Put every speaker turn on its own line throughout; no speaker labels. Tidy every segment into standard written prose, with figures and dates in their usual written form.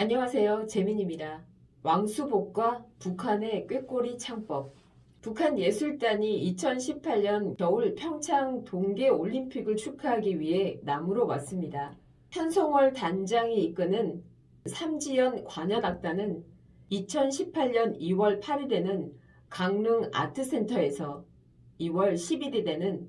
안녕하세요. 재민입니다. 왕수복과 북한의 꾀꼬리 창법. 북한 예술단이 2018년 겨울 평창 동계올림픽을 축하하기 위해 남으로 왔습니다. 현송월 단장이 이끄는 삼지연 관현악단은 2018년 2월 8일에는 강릉 아트센터에서 2월 11일에는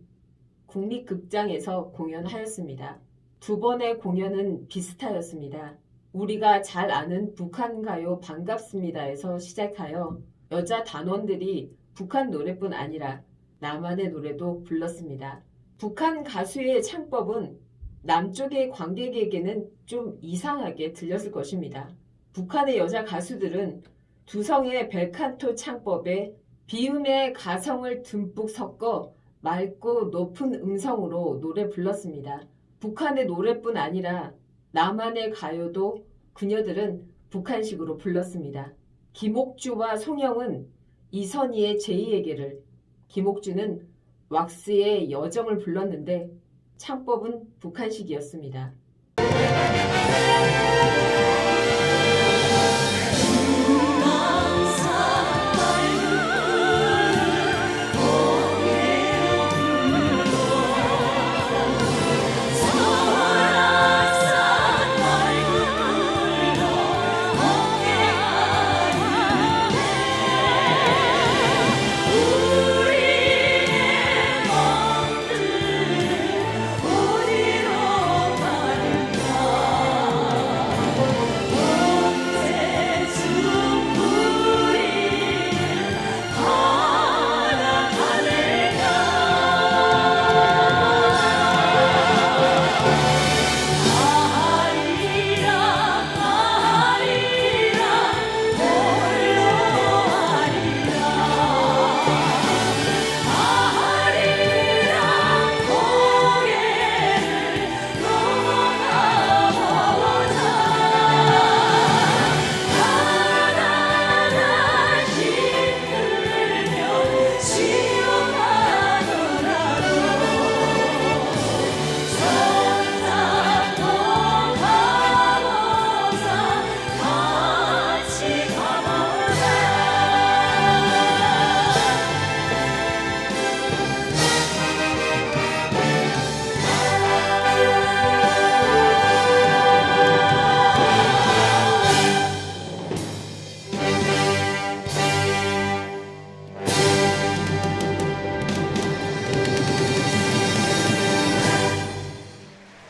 국립극장에서 공연하였습니다. 두 번의 공연은 비슷하였습니다. 우리가 잘 아는 북한 가요 반갑습니다에서 시작하여 여자 단원들이 북한 노래뿐 아니라 나만의 노래도 불렀습니다. 북한 가수의 창법은 남쪽의 관객에게는 좀 이상하게 들렸을 것입니다. 북한의 여자 가수들은 두성의 벨칸토 창법에 비음의 가성을 듬뿍 섞어 맑고 높은 음성으로 노래 불렀습니다. 북한의 노래뿐 아니라 나만의 가요도 그녀들은 북한식으로 불렀습니다. 김옥주와 송영은 이선희의 제2에게를, 김옥주는 왁스의 여정을 불렀는데 창법은 북한식이었습니다.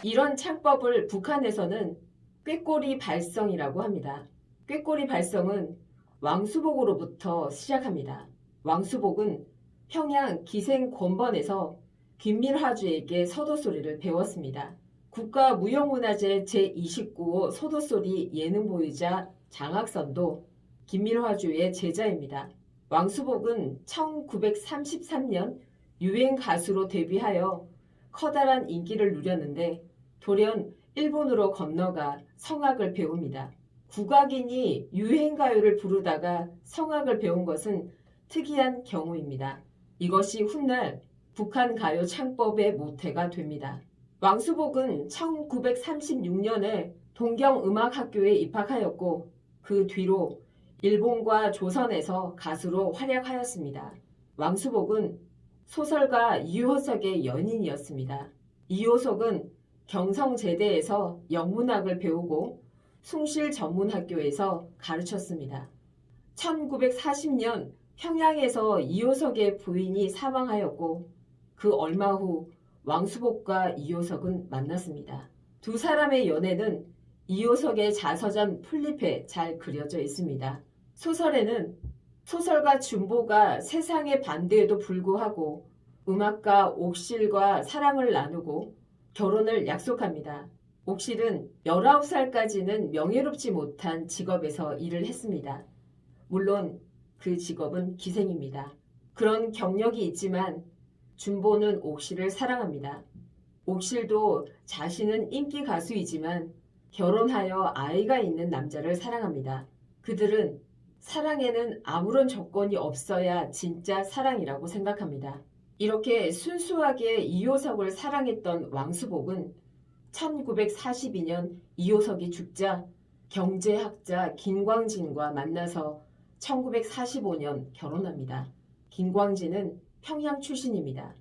이런 창법을 북한에서는 꾀꼬리 발성이라고 합니다. 꾀꼬리 발성은 왕수복으로부터 시작합니다. 왕수복은 평양 기생권번에서 김밀화주에게 서도소리를 배웠습니다. 국가무형문화재 제29호 서도소리 예능보유자 장학선도 김밀화주의 제자입니다. 왕수복은 1933년 유행 가수로 데뷔하여 커다란 인기를 누렸는데 돌연 일본으로 건너가 성악을 배웁니다. 국악인이 유행가요를 부르다가 성악을 배운 것은 특이한 경우입니다. 이것이 훗날 북한 가요 창법의 모태가 됩니다. 왕수복은 1936년에 동경음악학교에 입학하였고 그 뒤로 일본과 조선에서 가수로 활약하였습니다. 왕수복은 소설가 이효석의 연인이었습니다. 이효석은 경성제대에서 영문학을 배우고 숭실전문학교에서 가르쳤습니다. 1940년 평양에서 이효석의 부인이 사망하였고 그 얼마 후 왕수복과 이효석은 만났습니다. 두 사람의 연애는 이효석의 자서전 플립에 잘 그려져 있습니다. 소설에는 소설가 준보가 세상의 반대에도 불구하고 음악가 옥실과 사랑을 나누고 결혼을 약속합니다. 옥실은 19살까지는 명예롭지 못한 직업에서 일을 했습니다. 물론 그 직업은 기생입니다. 그런 경력이 있지만 준보는 옥실을 사랑합니다. 옥실도 자신은 인기 가수이지만 결혼하여 아이가 있는 남자를 사랑합니다. 그들은 사랑에는 아무런 조건이 없어야 진짜 사랑이라고 생각합니다. 이렇게 순수하게 이효석을 사랑했던 왕수복은 1942년 이효석이 죽자 경제학자 김광진과 만나서 1945년 결혼합니다. 김광진은 평양 출신입니다.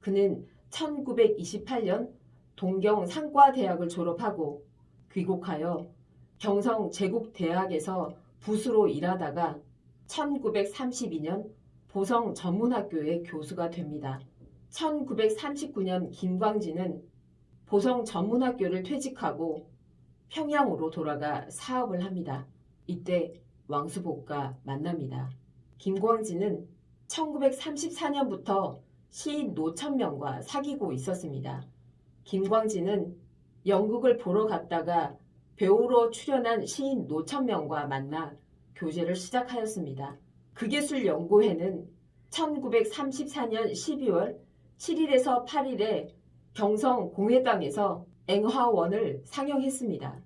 그는 1928년 동경 상과대학을 졸업하고 귀국하여 경성 제국대학에서 부수로 일하다가 1932년 보성 전문학교의 교수가 됩니다. 1939년 김광진은 보성 전문학교를 퇴직하고 평양으로 돌아가 사업을 합니다. 이때 왕수복과 만납니다. 김광진은 1934년부터 시인 노천명과 사귀고 있었습니다. 김광진은 연극을 보러 갔다가 배우로 출연한 시인 노천명과 만나 교제를 시작하였습니다. 극예술연구회는 1934년 12월 7일에서 8일에 경성 공회당에서 앵화원을 상영했습니다.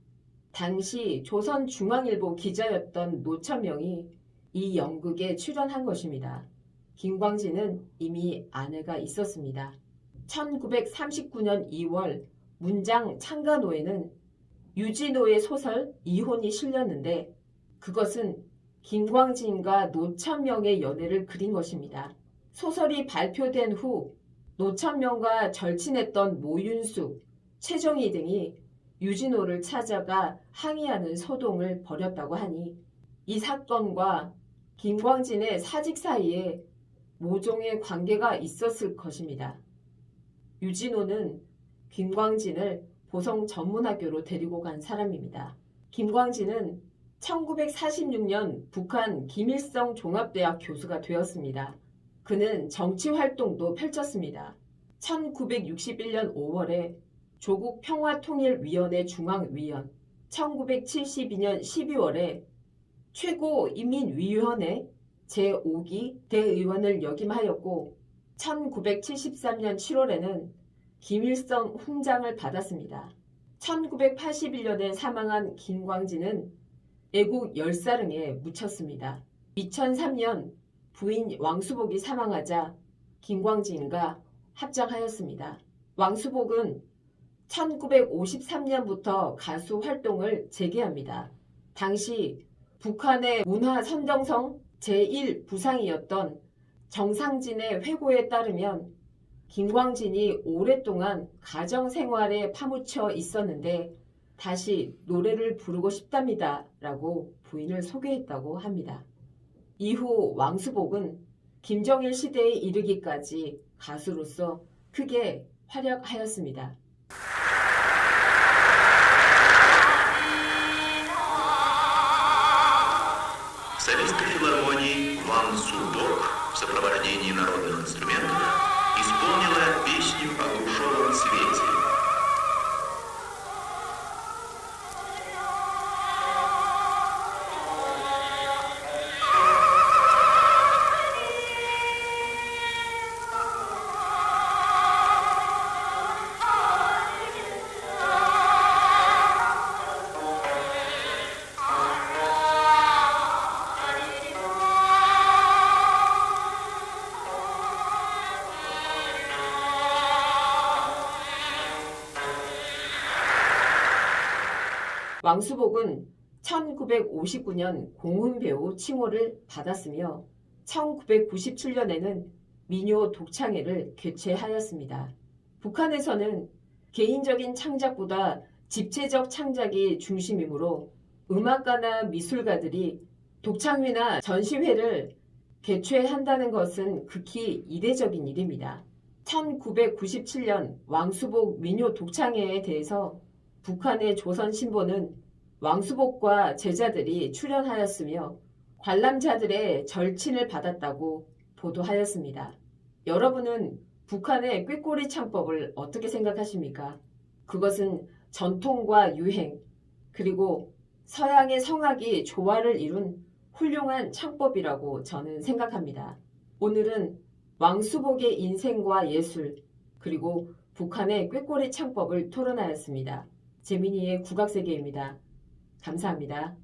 당시 조선중앙일보 기자였던 노천명이 이 연극에 출연한 것입니다. 김광진은 이미 아내가 있었습니다. 1939년 2월 문장 창간호에는 유진호의 소설 이혼이 실렸는데 그것은 김광진과 노천명의 연애를 그린 것입니다. 소설이 발표된 후 노천명과 절친했던 모윤숙, 최정희 등이 유진호를 찾아가 항의하는 소동을 벌였다고 하니 이 사건과 김광진의 사직 사이에 모종의 관계가 있었을 것입니다. 유진호는 김광진을 보성 전문학교로 데리고 간 사람입니다. 김광진은 1946년 북한 김일성 종합대학 교수가 되었습니다. 그는 정치활동도 펼쳤습니다. 1961년 5월에 조국평화통일위원회 중앙위원, 1972년 12월에 최고인민위원회 제5기 대의원을 역임하였고 1973년 7월에는 김일성 훈장을 받았습니다. 1981년에 사망한 김광진은 애국 열사릉에 묻혔습니다. 2003년 부인 왕수복이 사망하자 김광진과 합장하였습니다. 왕수복은 1953년부터 가수 활동을 재개합니다. 당시 북한의 문화선정성 제1부상이었던 정상진의 회고에 따르면 김광진이 오랫동안 가정생활에 파묻혀 있었는데 다시 노래를 부르고 싶답니다 라고 부인을 소개했다고 합니다. 이후 왕수복은 김정일 시대에 이르기까지 가수로서 크게 활약하였습니다.
В Советской филармонии Ван Субок в сопровождении народных инструментов исполнила песню о грушевом цвете.
왕수복은 1959년 공훈배우 칭호를 받았으며 1997년에는 민요 독창회를 개최하였습니다. 북한에서는 개인적인 창작보다 집체적 창작이 중심이므로 음악가나 미술가들이 독창회나 전시회를 개최한다는 것은 극히 이례적인 일입니다. 1997년 왕수복 민요 독창회에 대해서 북한의 조선신보는 왕수복과 제자들이 출연하였으며 관람자들의 절친을 받았다고 보도하였습니다. 여러분은 북한의 꾀꼬리 창법을 어떻게 생각하십니까? 그것은 전통과 유행, 그리고 서양의 성악이 조화를 이룬 훌륭한 창법이라고 저는 생각합니다. 오늘은 왕수복의 인생과 예술, 그리고 북한의 꾀꼬리 창법을 토론하였습니다. 재민이의 국악세계입니다. 감사합니다.